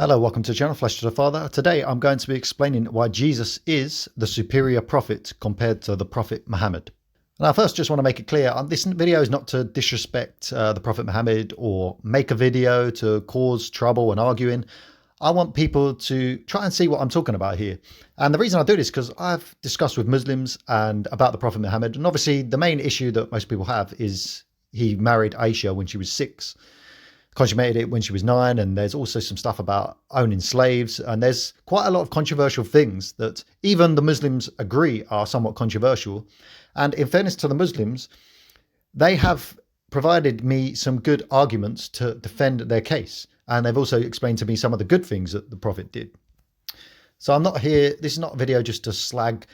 Hello, welcome to the channel, Flesh to the Father. Today I'm going to be explaining why Jesus is the superior prophet compared to the Prophet Muhammad. Now first, just want to make it clear, this video is not to disrespect the Prophet Muhammad or make a video to cause trouble and arguing. I want people to try and see what I'm talking about here. And the reason I do this is because I've discussed with Muslims and about the Prophet Muhammad. And obviously the main issue that most people have is he married Aisha when she was 6. Consummated it when she was 9, and there's also some stuff about owning slaves, and there's quite a lot of controversial things that even the Muslims agree are somewhat controversial. And in fairness to the Muslims, they have provided me some good arguments to defend their case, and they've also explained to me some of the good things that the Prophet did. So I'm not here, this is not a video just to slag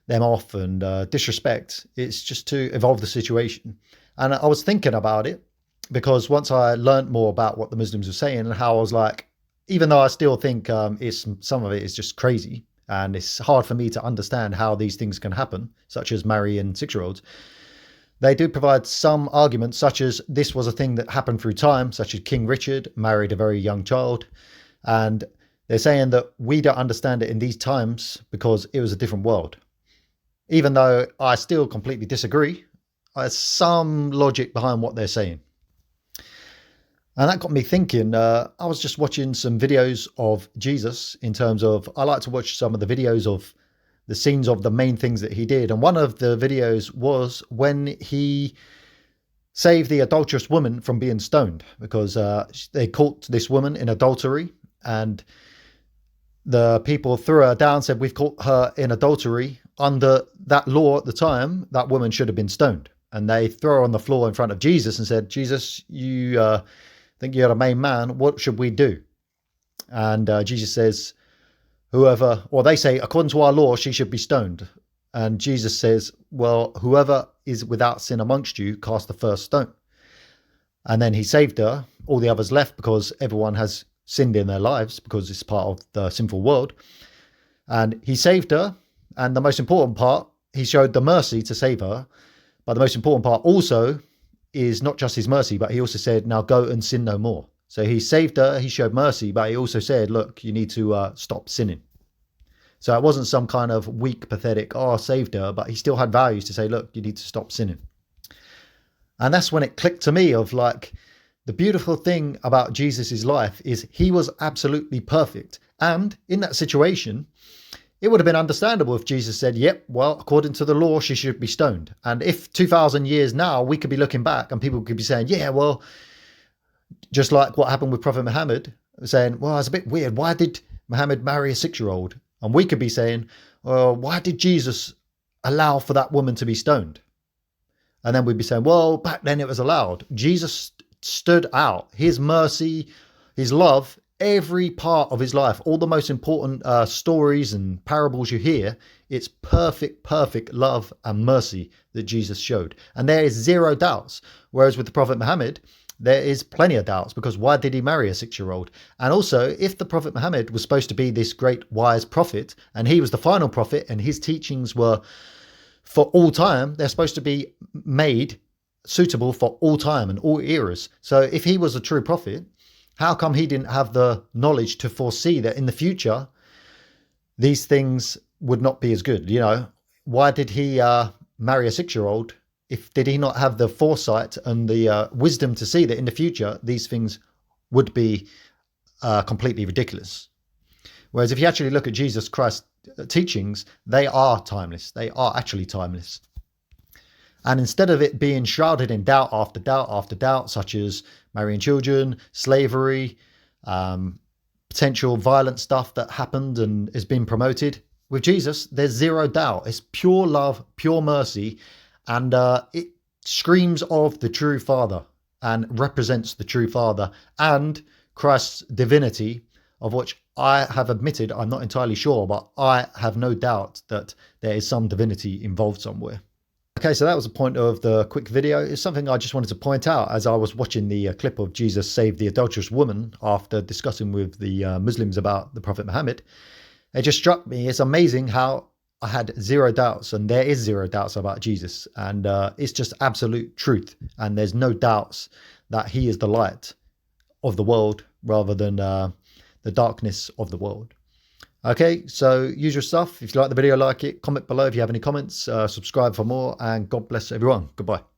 them off and disrespect. It's just to evolve the situation. And I was thinking about it, because once I learned more about what the Muslims were saying and how I was like, even though I still think some of it is just crazy and it's hard for me to understand how these things can happen, such as marrying 6-year-olds, they do provide some arguments, such as this was a thing that happened through time, such as King Richard married a very young child. And they're saying that we don't understand it in these times because it was a different world. Even though I still completely disagree, there's some logic behind what they're saying. And that got me thinking. I was just watching some videos of Jesus in terms of, I like to watch some of the videos of the scenes of the main things that he did. And one of the videos was when he saved the adulterous woman from being stoned, because they caught this woman in adultery, and the people threw her down, said, "We've caught her in adultery. Under that law at the time, that woman should have been stoned." And they throw her on the floor in front of Jesus and said, "Jesus, you think you're the main man, what should we do?" And Jesus says, they say, according to our law, she should be stoned. And Jesus says, well, whoever is without sin amongst you, cast the first stone. And then he saved her. All the others left because everyone has sinned in their lives because it's part of the sinful world. And he saved her. And the most important part, he showed the mercy to save her. But the most important part also is not just his mercy, but he also said, now go and sin no more. So he saved her, he showed mercy, but he also said, look, you need to stop sinning. So it wasn't some kind of weak, pathetic, oh, I saved her, but he still had values to say, look, you need to stop sinning. And that's when it clicked to me of like, the beautiful thing about Jesus's life is he was absolutely perfect. And in that situation, it would have been understandable if Jesus said, yep, well, according to the law, she should be stoned. And if 2,000 years now, we could be looking back and people could be saying, yeah, well, just like what happened with Prophet Muhammad, saying, well, it's a bit weird. Why did Muhammad marry a 6-year-old? And we could be saying, well, why did Jesus allow for that woman to be stoned? And then we'd be saying, well, back then it was allowed. Jesus stood out. His mercy, his love, every part of his life, all the most important stories and parables you hear, it's perfect love and mercy that Jesus showed. And there is zero doubts. Whereas with the Prophet Muhammad, there is plenty of doubts, because why did he marry a 6-year-old? And also, if the Prophet Muhammad was supposed to be this great wise prophet, and he was the final prophet, and his teachings were for all time, they're supposed to be made suitable for all time and all eras. So if he was a true prophet, how come he didn't have the knowledge to foresee that in the future, these things would not be as good? You know, why did he marry a 6-year-old? Did he not have the foresight and the wisdom to see that in the future, these things would be completely ridiculous? Whereas if you actually look at Jesus Christ's teachings, they are timeless. They are actually timeless. And instead of it being shrouded in doubt after doubt after doubt, such as marrying children, slavery, potential violent stuff that happened and has been promoted, with Jesus, there's zero doubt. It's pure love, pure mercy, and it screams of the true Father and represents the true Father and Christ's divinity, of which I have admitted I'm not entirely sure, but I have no doubt that there is some divinity involved somewhere. Okay, so that was the point of the quick video. It's something I just wanted to point out as I was watching the clip of Jesus save the adulterous woman after discussing with the Muslims about the Prophet Muhammad. It just struck me, it's amazing how I had zero doubts, and there is zero doubts about Jesus, and it's just absolute truth, and there's no doubts that he is the light of the world rather than the the darkness of the world. Okay, so usual stuff. If you like the video, like it, comment below if you have any comments, subscribe for more, and God bless everyone. Goodbye.